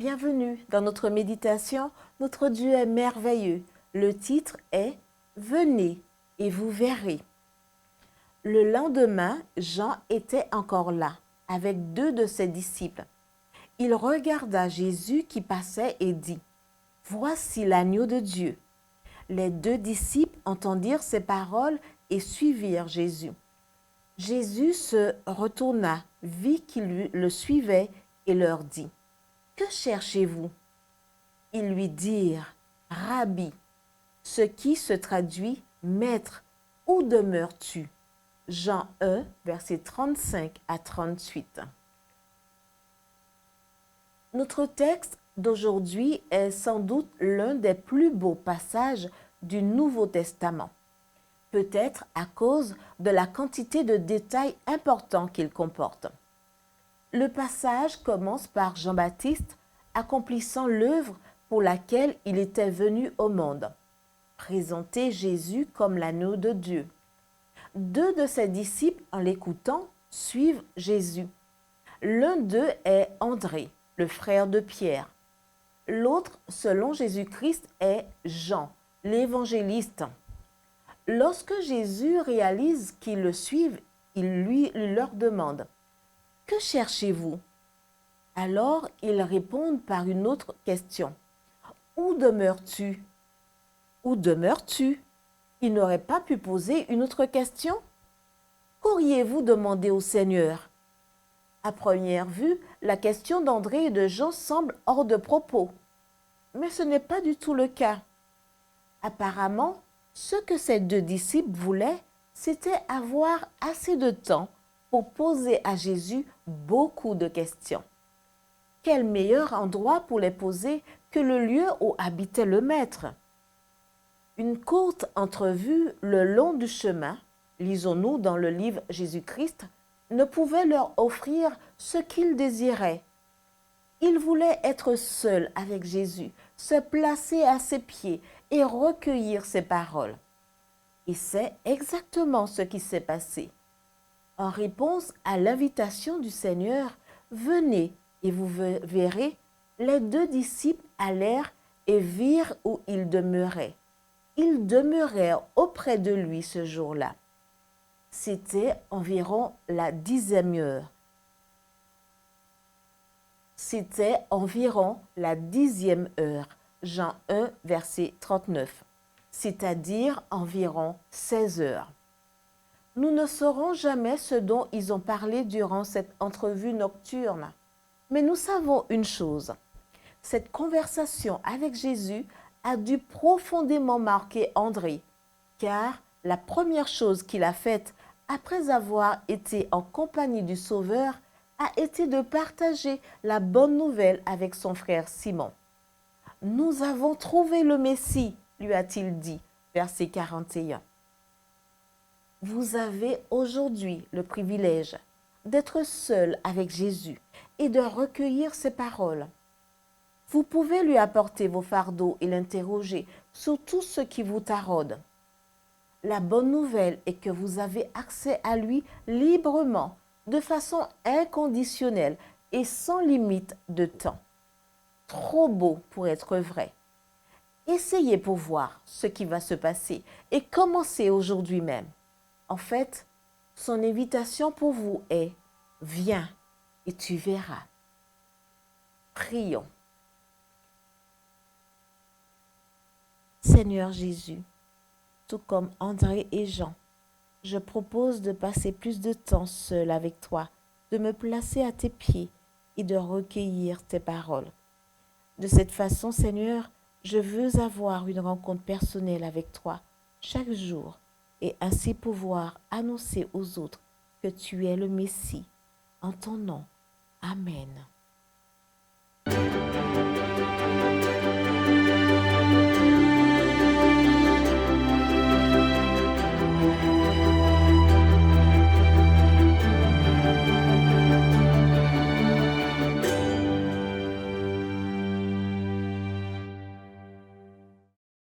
Bienvenue dans notre méditation. Notre Dieu est merveilleux. Le titre est « Venez et vous verrez ». Le lendemain, Jean était encore là, avec 2 de ses disciples. Il regarda Jésus qui passait et dit « Voici l'agneau de Dieu ». Les 2 disciples entendirent ces paroles et suivirent Jésus. Jésus se retourna, vit qu'ils le suivaient et leur dit « Que cherchez-vous » Ils lui dirent « Rabbi », ce qui se traduit « Maître, où demeures-tu » Jean 1, versets 35 à 38. Notre texte d'aujourd'hui est sans doute l'un des plus beaux passages du Nouveau Testament, peut-être à cause de la quantité de détails importants qu'il comporte. Le passage commence par Jean-Baptiste accomplissant l'œuvre pour laquelle il était venu au monde, présenter Jésus comme l'agneau de Dieu. 2 de ses disciples, en l'écoutant, suivent Jésus. L'un d'eux est André, le frère de Pierre. L'autre, selon Jésus-Christ, est Jean, l'évangéliste. Lorsque Jésus réalise qu'ils le suivent, il leur demande « Que cherchez-vous » Alors ils répondent par une autre question « Où demeures-tu » Où demeures-tu Il n'aurait pas pu poser une autre question? Qu'auriez-vous demandé au Seigneur? À première vue, la question d'André et de Jean semble hors de propos. Mais ce n'est pas du tout le cas. Apparemment, ce que ces 2 disciples voulaient, c'était avoir assez de temps pour poser à Jésus beaucoup de questions. Quel meilleur endroit pour les poser que le lieu où habitait le Maître? Une courte entrevue le long du chemin, lisons-nous dans le livre Jésus-Christ, ne pouvait leur offrir ce qu'ils désiraient. Ils voulaient être seuls avec Jésus, se placer à ses pieds et recueillir ses paroles. Et c'est exactement ce qui s'est passé. En réponse à l'invitation du Seigneur, « Venez et vous verrez », les 2 disciples allèrent et virent où il demeurait. Ils demeurèrent auprès de lui ce jour-là. C'était environ la 10e heure. C'était environ la 10e heure, Jean 1, verset 39, c'est-à-dire environ 16 heures. Nous ne saurons jamais ce dont ils ont parlé durant cette entrevue nocturne, mais nous savons une chose. Cette conversation avec Jésus a dû profondément marquer André, car la première chose qu'il a faite après avoir été en compagnie du Sauveur a été de partager la bonne nouvelle avec son frère Simon. « Nous avons trouvé le Messie », lui a-t-il dit, verset 41. Vous avez aujourd'hui le privilège d'être seul avec Jésus et de recueillir ses paroles. Vous pouvez lui apporter vos fardeaux et l'interroger sur tout ce qui vous taraude. La bonne nouvelle est que vous avez accès à lui librement, de façon inconditionnelle et sans limite de temps. Trop beau pour être vrai. Essayez pour voir ce qui va se passer et commencez aujourd'hui même. En fait, son invitation pour vous est « Viens et tu verras ». Prions. Seigneur Jésus, tout comme André et Jean, je propose de passer plus de temps seul avec toi, de me placer à tes pieds et de recueillir tes paroles. De cette façon, Seigneur, je veux avoir une rencontre personnelle avec toi chaque jour et ainsi pouvoir annoncer aux autres que tu es le Messie. En ton nom. Amen.